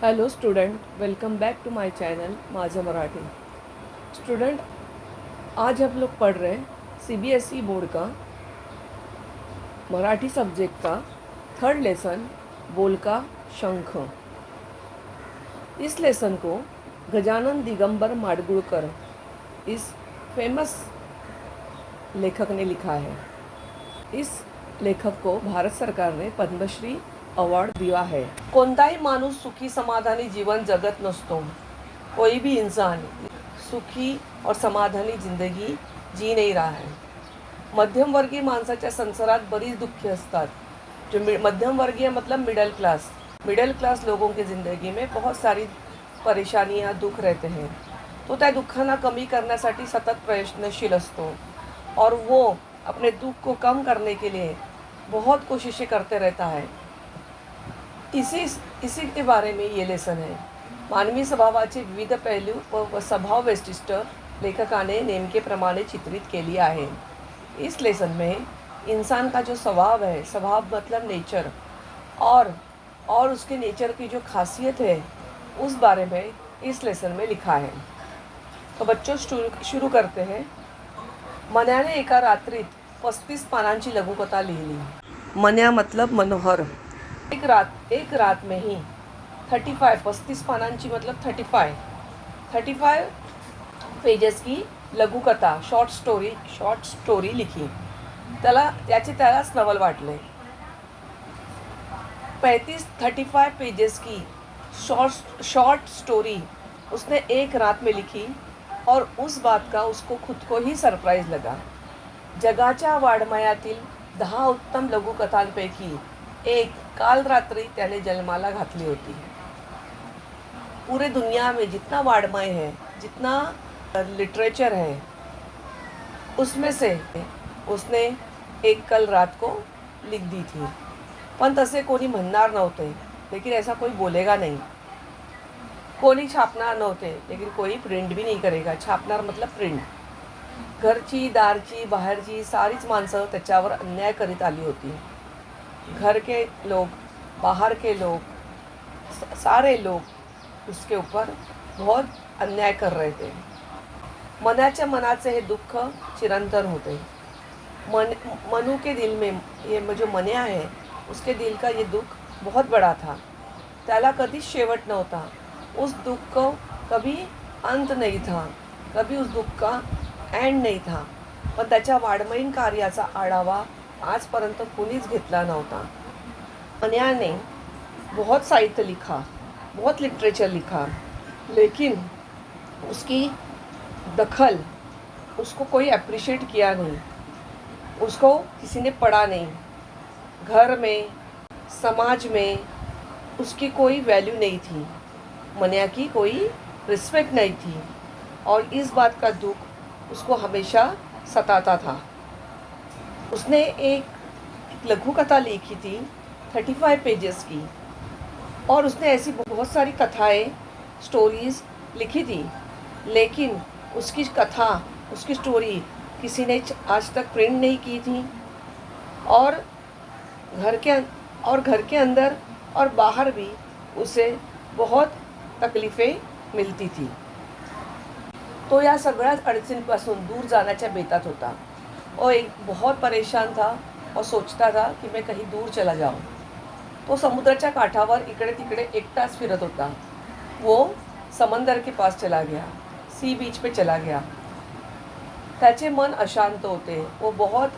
Hello student, welcome back to my channel माझं Marathi. Student, आज हम लोग पढ़ रहे हैं सीबीएसई बोर्ड का मराठी सब्जेक्ट का थर्ड लेसन बोल का शंख। इस लेसन को गजानन दिगंबर माडगुळकर इस फेमस लेखक ने लिखा है। इस लेखक को भारत सरकार ने पद्मश्री अवार्ड दिया है। कोणताही माणूस सुखी समाधानी जीवन जगत नसतो। कोई भी इंसान सुखी और समाधानी जिंदगी जी नहीं रहा है। मध्यमवर्गीय माणसाच्या संसारात बरीच दुःखे असतात। जो मध्यमवर्गीय मतलब मिडिल क्लास लोगों की ज़िंदगी में बहुत सारी परेशानियां दुख रहते हैं। तो त्या दुःखांना कमी करण्यासाठी सतत प्रयत्नशील असतो और वो अपने दुख को कम करने के लिए बहुत कोशिशें करते रहता है। इसी के बारे में ये लेसन है। मानवी स्वभावाचे विविध पैलू व स्वभाव वैशिष्ट्य लेखकाने नेमकेप्रमाणे चित्रित केली आहे। इस लेसन में इंसान का जो स्वभाव है, स्वभाव मतलब नेचर, और उसके नेचर की जो खासियत है उस बारे में इस लेसन में लिखा है। तो बच्चों शुरू करते हैं। मन्याने एका रात्रीत 35 पानांची लघुकथा लिहिली। मन्या मतलब मनोहर। एक रात में ही 35 पानांची मतलब 35 पेजेस की लघुकथा शॉर्ट स्टोरी लिखी। त्यालाच नवल वाटले। 35 पेजेस की शॉर्ट स्टोरी उसने एक रात में लिखी और उस बात का उसको खुद को ही सरप्राईज लगा। जगाच्या वाङ्मयातील 10 उत्तम लघुकथांपैकी एक काल रात्री त्याने जन्माला घातली होती। पूरे दुनिया में जितना वाङ्मय है, जितना लिटरेचर है, उसमें से उसने एक कल रात को लिख दी थी। पण तसे कोणी म्हणणार नव्हते, लेकिन ऐसा कोई बोलेगा नहीं। कोणी छापणार नव्हते, लेकिन कोई प्रिंट भी नहीं करेगा। छापणार मतलब प्रिंट। घरची दारची बाहेरची सारीच माणसं त्याच्यावर अन्याय करीत आली होती। घर के लोग, बाहर के लोग, सारे लोग उसके ऊपर बहुत अन्याय कर रहे थे। मनाच्या मनाचे हे दुःख चिरंतन होते। मनु के दिल में ये जो मन्या है उसके दिल का ये दुख बहुत बड़ा था। त्याला कधीच शेवट नव्हता। उस दुख को कभी अंत नहीं था, कभी उस दुख का एंड नहीं था। पण त्याच्या वाङ्मयीन कार्याचा आढावा आजपर्यंत कुणीच घेतला नव्हता। मन्या ने बहुत साहित्य लिखा, बहुत लिटरेचर लिखा, लेकिन उसकी दखल उसको कोई अप्रिशिएट किया नहीं, उसको किसी ने पढ़ा नहीं। घर में, समाज में उसकी कोई वैल्यू नहीं थी। मन्या की कोई रिस्पेक्ट नहीं थी और इस बात का दुख उसको हमेशा सताता था। उसने एक लघुकथा लिखी थी 35 पेजेस की, और उसने ऐसी बहुत सारी कथाएं, स्टोरीज़ लिखी थी, लेकिन उसकी कथा, उसकी स्टोरी किसी ने आज तक प्रिंट नहीं की थी। और घर के अंदर और बाहर भी उसे बहुत तकलीफ़ें मिलती थी। तो या सगळ्याच अडचणींपासून दूर जाण्याच्या बेतात होता और एक बहुत परेशान था और सोचता था कि मैं कहीं दूर चला जाऊं। तो समुद्राच्या काठावर इकडे तिकडे एकटाच फिरत होता। वो समंदर के पास चला गया, सी बीच पे चला गया। त्याचे मन अशांत होते। वो बहुत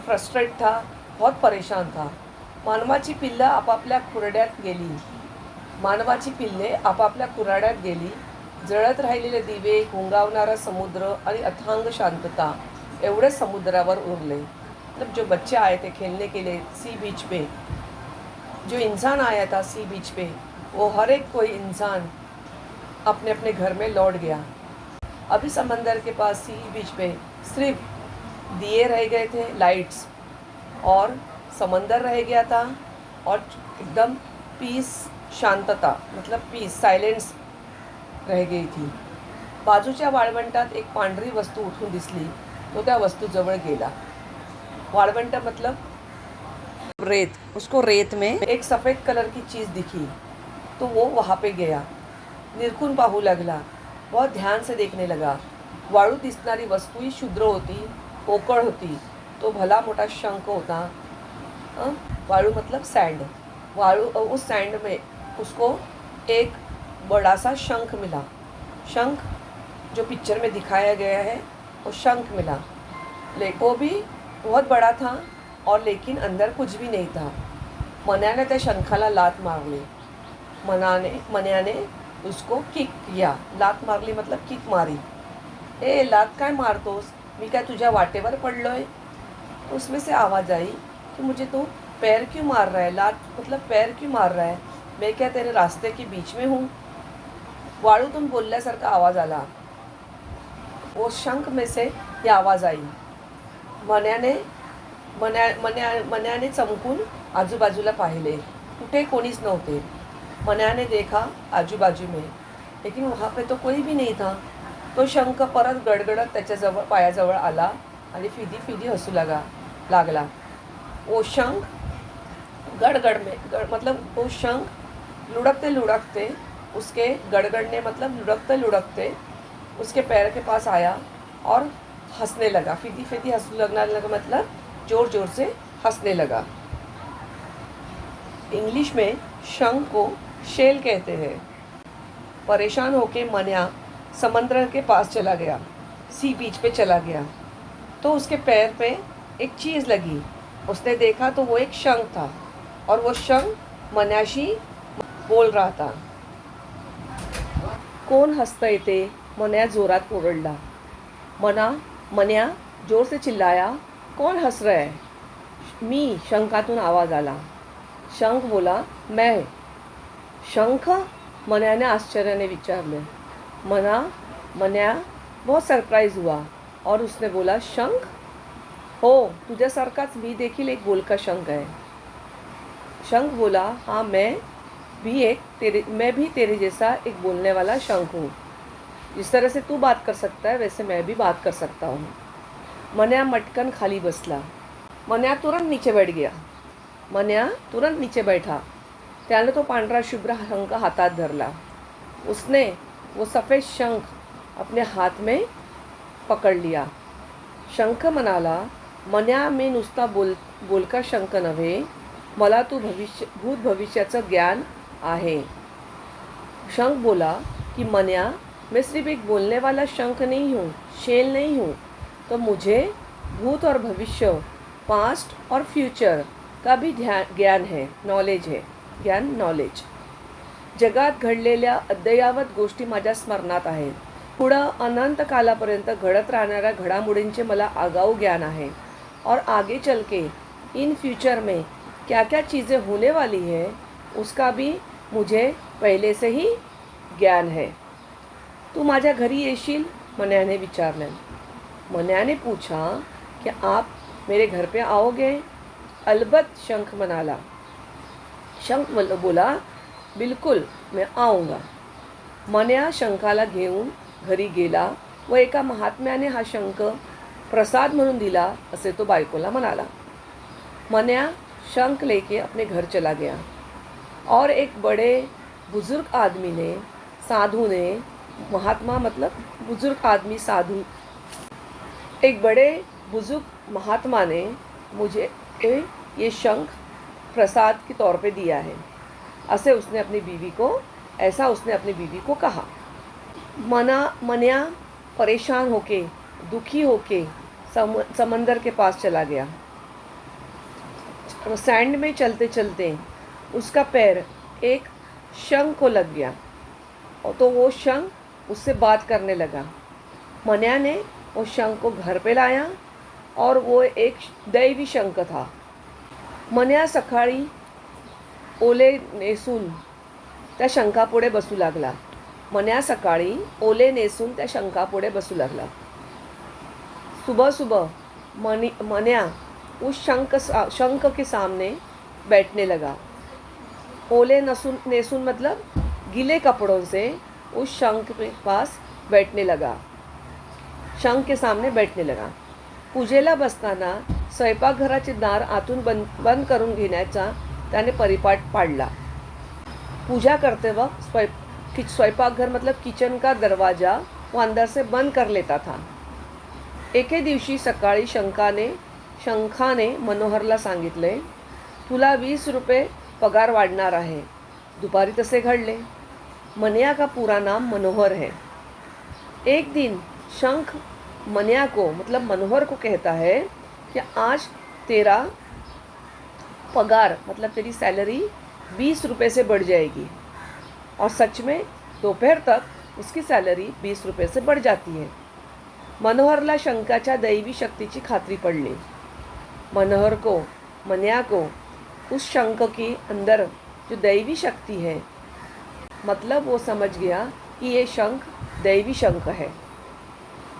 फ्रस्ट्रेट था, बहुत परेशान था। मानवाची पिल्ले आपापल्या खुराड्यात गेली। जळत राहिलेले दिवे, घोंगावणारा समुद्र आणि अथांग शांतता एवढेच समुद्रावर उरले। मतलब जो बच्चे आए थे खेलने के लिए सी बीच पे, जो इंसान आया था सी बीच पे, वो हर एक कोई इंसान अपने अपने घर में लौट गया। अभी समंदर के पास सी बीच पे सिर्फ दिए रह गए थे, लाइट्स, और समंदर रह गया था और एकदम पीस, शांतता मतलब पीस, सायलेंस रह गई थी। बाजूच्या वाळवंटात एक पांढरी वस्तू उठून दिसली। तो त्या वस्तूजवळ गेला। वाळवंट मतलब रेत। उसको रेत में एक सफ़ेद कलर की चीज़ दिखी। तो वो वहाँ पे गया. निरखून पाहू लागला. बहुत ध्यान से देखने लगा. वाळू दिसणारी वस्तू ही शुद्र होती, पोकळ होती. तो भला मोठा शंख होता. वाळू मतलब सैंड. वाळू उस सैंड में उसको एक बड़ा सा शंख मिला. शंख जो पिक्चर में दिखाया गया है वो शंख मिला. वो भी बहुत बड़ा था और लेकिन अंदर कुछ भी नहीं था. मन्याने त्या शंखाला लात मारली. मन्याने उसको किक किया. लात मारली मतलब किक मारी. ए लात काय मारतोस, मी काय तुझ्या वाटेवर पडलोय. उसमें से आवाज़ आई कि मुझे तो पैर क्यों मार रहा है. लात मतलब पैर क्यों मार रहा है, मैं क्या तेरे रास्ते के बीच में हूँ. वाळूतून बोलल्यासारखा आवाज़ आला. वो शंख में से ये आवाज़ आई. मन्याने चमकून आजूबाजूला पाहिले. कुठे कोणीच नव्हते. मन्याने देखा आजूबाजू में, लेकिन वहाँ पे तो कोई भी नहीं था. तो शंख परत गडगडत त्याच्याजवळ पायाजवळ आला आणि फिदी फिदी हसू लागला. वो शंख गड़गड़ में मतलब वो शंख लुढ़कते लुढ़कते उसके गड़गड़ने मतलब लुढ़कते लुढ़कते उसके पैर के पास आया और हंसने लगा. फिदी फिदी हंसू लगने लगा मतलब ज़ोर ज़ोर से हंसने लगा. इंग्लिश में शंख को शेल कहते हैं. परेशान होके मन्या समंदर के पास चला गया. सी बीच पे चला गया तो उसके पैर पे एक चीज़ लगी. उसने देखा तो वो एक शंख था और वो शंख मन्याशी बोल रहा था. कोण हसतंय ते, मन्या जोरात ओरडला. मन्या जोर से चिल्लाया, कौन हंस रहा है. मी, शंखातून आवाज़ आला. शंख बोला, मैं. शंख, मन्याने आश्चर्याने विचारले. मन्या बहुत सरप्राईज हुआ और उसने बोला, शंख. हो, तुझ्यासारखाच मी देखील एक बोलका शंख है. शंख बोला, हाँ मैं भी तेरे जैसा एक बोलने वाला शंख हूँ. जिस तरह से तू बात कर सकता है वैसे मैं भी बात कर सकता हूँ. मन्या मटकन खाली बसला. मन्या तुरंत नीचे बैठा. त्याने तो पांढरा शुभ्र शंख हातात धरला. उसने वो सफ़ेद शंख अपने हाथ में पकड़ लिया. शंख म्हणाला, मन्या मी नुसता बोलका शंख नव्हे, मला तू भूत भविष्याचं ज्ञान आहे. शंख बोला कि मन्या, मैं सिर्फ एक बोलने वाला शंख नहीं हूँ, शेल नहीं हूँ, तो मुझे भूत और भविष्य, पास्ट और फ्यूचर का भी ज्ञान है, नॉलेज है. नॉलेज. जगात घडलेल्या अद्ययावत गोष्टी माझ्या स्मरणात आहेत. पुढं अनंत कालापर्यंत घडत राहणाऱ्या घडामोडींचे मला आगाऊ ज्ञान आहे. और आगे चल के इन फ्यूचर में क्या क्या चीज़ें होने वाली है उसका भी मुझे पहले से ही ज्ञान है. तू माझ्या घरी येशील, मन्याने विचारले. मन्याने पूछा कि आप मेरे घर पे आओगे. अलबत्त, शंख म्हणाला. शंख बोला, बिल्कुल मैं आऊँगा. मन्या शंखाला घेऊन घरी गेला व एका महात्म्याने हा शंख प्रसाद म्हणून दिला असे तो बायकोला म्हणाला. मन्या शंख लेके अपने घर चला गया और एक बड़े बुजुर्ग आदमी ने, साधु ने, महात्मा मतलब बुजुर्ग आदमी साधु, एक बड़े बुजुर्ग महात्मा ने मुझे ये शंख प्रसाद के तौर पे दिया है. ऐसा उसने अपनी बीवी को कहा. मन्या परेशान होके, दुखी होके समंदर के पास चला गया. सैंड में चलते चलते उसका पैर एक शंख को लग गया और तो वो शंख उससे बात करने लगा. मन्या ने वो शंख को घर पे लाया और वो एक दैवी शंख था. मन्या सकाळी ओले नेसून त्या शंखापुढे बसू लागला. सुबह सुबह मन्या उस शंख के सामने बैठने लगा. ओले नेसून मतलब गीले कपड़ों से उस शंख के पास बैठने लगा. शंख के सामने बैठने लगा. पूजेला बसताना स्वयंपाकघराचे दार आतून बंद करून घेण्याचा त्याने परिपाठ पाडला. पूजा करते वक्त स्वयंपाक घर मतलब किचन का दरवाज़ा वो अंदर से बंद कर लेता था. एके दिवशी सकाळी शंखाने मनोहरला सांगितले, तुला 20 रुपये पगार वाढणार आहे. दुपारी तसे घडले. मनिया का पूरा नाम मनोहर है. एक दिन शंख मनिया को मतलब मनोहर को कहता है कि आज तेरा पगार मतलब तेरी सैलरी 20 रुपये से बढ़ जाएगी. और सच में दोपहर तक उसकी सैलरी 20 रुपये से बढ़ जाती है. मनोहरला शंखाच्या दैवी शक्तीची खात्री पडली. मनोहर को मनिया को उस शंख के अंदर जो दैवी शक्ति है मतलब वो समझ गया की ये शंख दैवी शंख है.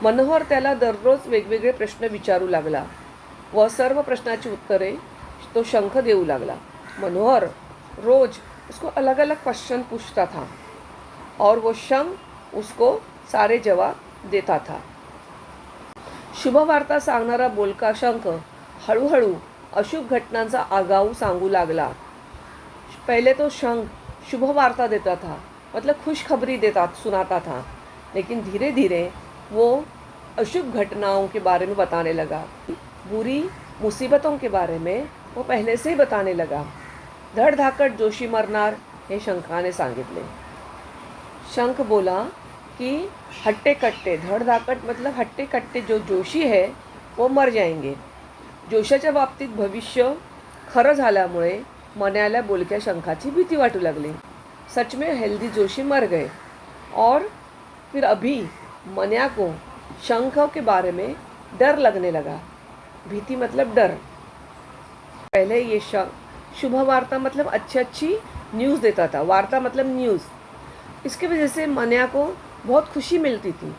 मनोहर त्याला दररोज वेगवेगळे प्रश्न विचारू लागला व सर्व प्रश्नाची उत्तरे तो शंख देऊ लागला. मनोहर रोज उसको अलग अलग क्वेश्चन पूछता था और वो शंख उसको सारे जवाब देता था. शुभवार्ता सांगणारा बोलका शंख हळूहळू अशुभ घटनांचा आगाऊ सांगू लागला. पहले तो शंख शुभवार्ता देता था मतलब खुशखबरी सुनाता था, लेकिन धीरे धीरे वो अशुभ घटनाओं के बारे में बताने लगा. बुरी मुसीबतों के बारे में वो पहले से ही बताने लगा. धडधाकट जोशी मरणार हे शंखाने सांगितले. शंख बोला कि हट्टे कट्टे धडधाकट मतलब हट्टे कट्टे जो जोशी है वो मर जाएंगे. जोशाच्या बाबतीत भविष्य खरं झाल्यामुळे मन्याला बोलक्या शंखाची भीती वाटू लागली. सच में हेल्दी जोशी मर गए और फिर अभी मन्या को शंखों के बारे में डर लगने लगा. भीति मतलब डर. पहले ये शंख शुभ वार्ता मतलब अच्छी न्यूज़ देता था. वार्ता मतलब न्यूज़. इसकी वजह से मन्या को बहुत खुशी मिलती थी.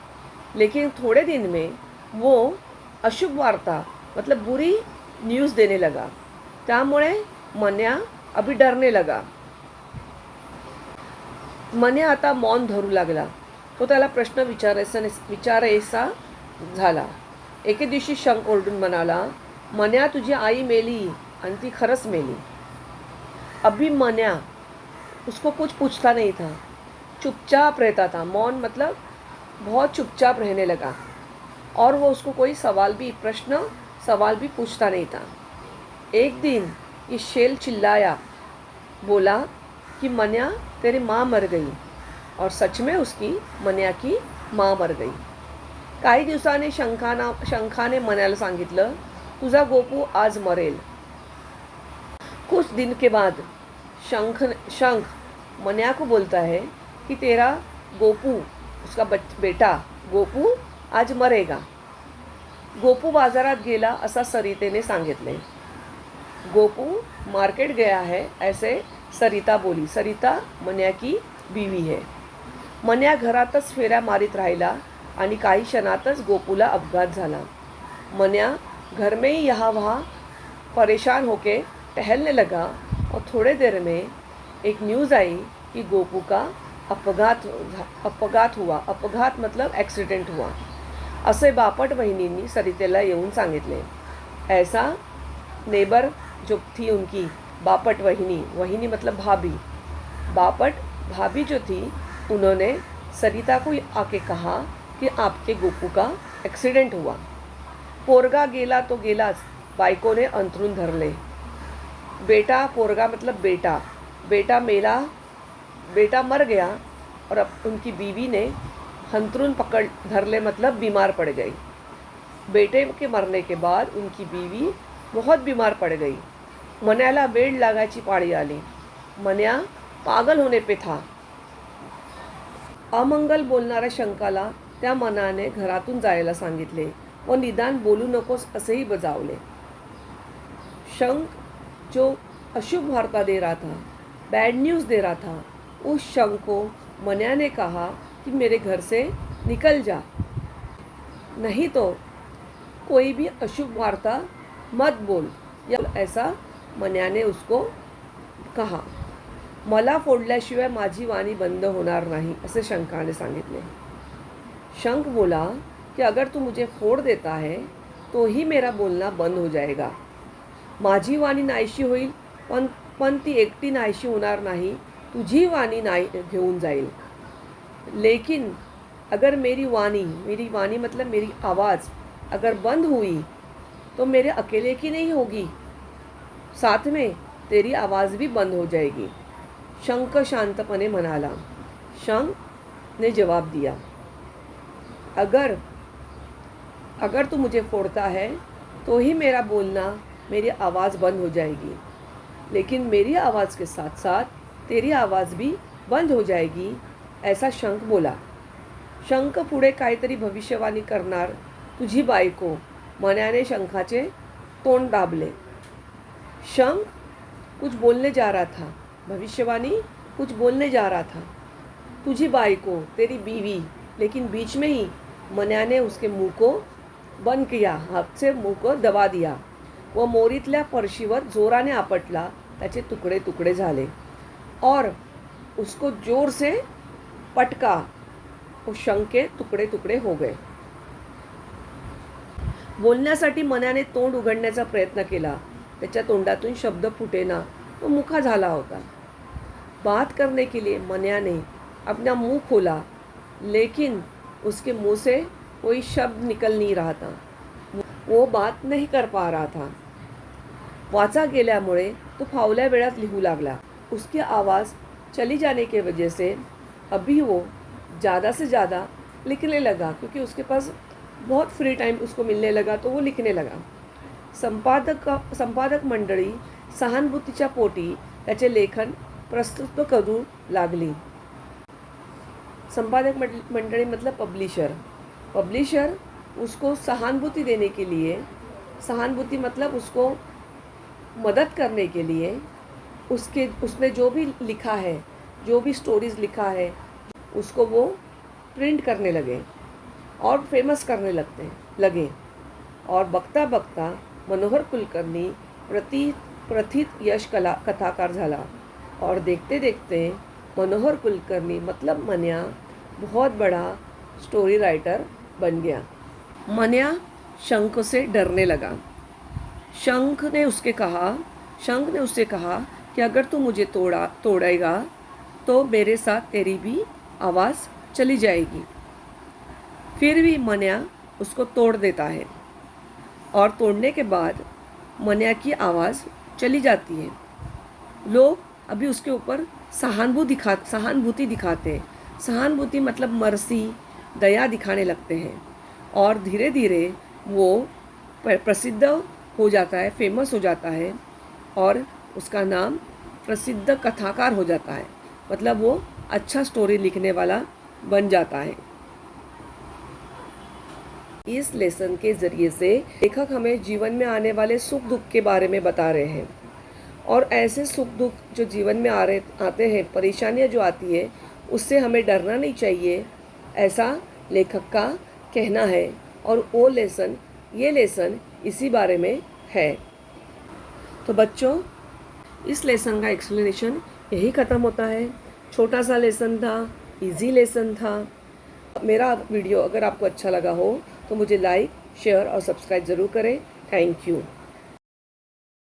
लेकिन थोड़े दिन में वो अशुभ वार्ता मतलब बुरी न्यूज़ देने लगा. त्यामुळे मन्या अभी डरने लगा. मन्या आता मौन धरू लागला. तो त्याला प्रश्न विचारायचा झाला. एके दिवशी शंख ओरडून म्हणाला, मन्या तुझी आई मेली आणि ती खरंच मेली. अभी मन्या उसको कुछ पूछता नहीं था, चुपचाप रहता था. मौन मतलब बहुत चुपचाप रहने लगा और वो उसको कोई सवाल भी पूछता नहीं था. एक दिन ये शेल चिल्लाया, बोला कि मन्या तेरी माँ मर गई. और सच में उसकी मन्या की माँ मर गई. काही दिवसांनी शंखाने मन्याला सांगितलं, तुझा गोपू आज मरेल. कुछ दिन के बाद शंख मन्या को बोलता है कि तेरा गोपू उसका बेटा गोपू आज मरेगा. गोपू बाजारात गेला असा सरितेने सांगितले. गोपू मार्केट गया है ऐसे सरिता बोली. सरिता मन्या की बीवी है. मन्या घरातच फेऱ्या मारित राहिला आणि काही क्षणातच गोपूला अपघात झाला. मन्या घर में ही यहाँ वहाँ परेशान होके टहलने लगा और थोड़े देर में एक न्यूज़ आई कि गोपू का अपघात हुआ. अपघात मतलब ॲक्सिडेंट हुआ असे बापट वहिनींनी सरितेला येऊन सांगितले. ऐसा नेबर जो थी उनकी बापट वहिनी मतलब भाभी. बापट भाभी जो थी उन्होंने सरिता को आके कहा कि आपके गोपू का एक्सीडेंट हुआ. पोरगा गेला तो गेलाच, बायकोने अंथरूण धरले. पोरगा मतलब बेटा मेला, बेटा मर गया और अब उनकी बीवी ने अंथरूण धरले मतलब बीमार पड़ गई. बेटे के मरने के बाद उनकी बीवी बहुत बीमार पड़ गई. मन्याला बेड लागायची पाळी आली. मन्या पागल होने पे था. अमंगल बोलणाऱ्या शंखाला त्या मनाने घरातून जायला सांगितले व निदान बोलू नकोस असेही बजावले. शंख जो अशुभ वार्ता दे रहा था, बैड न्यूज़ दे रहा था, उस शंख को मन्या ने कहा कि मेरे घर से निकल जा, नहीं तो कोई भी अशुभ वार्ता मत बोल. या ऐसा मन्या ने उसको कहा. मला फोडल्याशिवाय माझी वाणी बंद होणार नाही असे शंखाने सांगितले. शंख बोला कि अगर तू मुझे फोड़ देता है तो ही मेरा बोलना बंद हो जाएगा. माझी वाणी नाहीशी होईल पण ती एकटी नाहीशी होणार नाही तुझी वाणी नाही घेऊन जाईल. लेकिन अगर मेरी वाणी मतलब मेरी आवाज़ अगर बंद हुई तो मेरे अकेले की नहीं होगी, साथ में तेरी आवाज़ भी बंद हो जाएगी. शंख शांतपणे म्हणाला. शंख ने जवाब दिया, अगर अगर तू मुझे फोड़ता है तो ही मेरा बोलना, मेरी आवाज़ बंद हो जाएगी. लेकिन मेरी आवाज़ के साथ साथ तेरी आवाज़ भी बंद हो जाएगी, ऐसा शंख बोला. शंख पुढे काहीतरी भविष्यवाणी करणार तुझी बायको मण्याने शंखाचे तोंड दाबले. शंख कुछ बोलने जा रहा था, भविष्यवाणी कुछ बोलने जा रहा था. तुझी बायको, तेरी बीवी. लेकिन बीच में ही मण्याने उसके मुंह को बंद किया, हाथ से मुंह को दबा दिया. व मोरीतल्या फरशीवर जोराने आपटला, त्याचे तुकडे तुकडे झाले और उसको जोर से पटका. वो शंख के तुकडे तुकडे हो गए. बोलण्यासाठी मण्याने तोंड उघडण्याचा प्रयत्न केला. त्याच्या तोंडातून शब्द फुटेना, तो मुखा झाला होता. बात करने के लिए मन्या ने अपना मुंह खोला, लेकिन उसके मुंह से कोई शब्द निकल नहीं रहा था. वो बात नहीं कर पा रहा था. वाचा गेल्यामुळे तो फावल्या वेळात लिहू लागला. उसकी आवाज़ चली जाने की वजह से अभी वो ज़्यादा से ज़्यादा लिखने लगा, क्योंकि उसके पास बहुत फ्री टाइम उसको मिलने लगा, तो वो लिखने लगा. संपादक मंडळी सहानुभूतीच्या पोटी त्याचे लेखन प्रस्तुत करू लागली. संपादक मंडली मतलब पब्लिशर उसको सहानुभूति देने के लिए, सहानुभूति मतलब उसको मदद करने के लिए उसने जो भी लिखा है, जो भी स्टोरीज़ लिखा है, उसको वो प्रिंट करने लगे और फेमस करने लगे. और बघता बघता मनोहर कुलकर्णी प्रथित यश कथाकार झाला. और देखते देखते मनोहर कुलकर्णी मतलब मन्या बहुत बड़ा स्टोरी राइटर बन गया. मन्या शंख से डरने लगा. शंख ने उससे कहा कि अगर तू मुझे तोड़ेगा तो मेरे साथ तेरी भी आवाज़ चली जाएगी. फिर भी मन्या उसको तोड़ देता है और तोड़ने के बाद मन्या की आवाज़ चली जाती है. लोग अभी उसके ऊपर सहानुभूति दिखाते हैं. सहानुभूति मतलब मर्सी, दया दिखाने लगते हैं. और धीरे धीरे वो प्रसिद्ध हो जाता है, फेमस हो जाता है और उसका नाम प्रसिद्ध कथाकार हो जाता है. मतलब वो अच्छा स्टोरी लिखने वाला बन जाता है. इस लेसन के ज़रिए से लेखक हमें जीवन में आने वाले सुख दुख के बारे में बता रहे हैं. और ऐसे सुख दुख जो जीवन में आते हैं, परेशानियाँ जो आती है, उससे हमें डरना नहीं चाहिए, ऐसा लेखक का कहना है. और ये लेसन इसी बारे में है. तो बच्चों, इस लेसन का एक्सप्लेनेशन यही ख़त्म होता है. छोटा सा लेसन था, इजी लेसन था. मेरा वीडियो अगर आपको अच्छा लगा हो तो मुझे लाइक, शेयर और सब्सक्राइब ज़रूर करें. Thank you.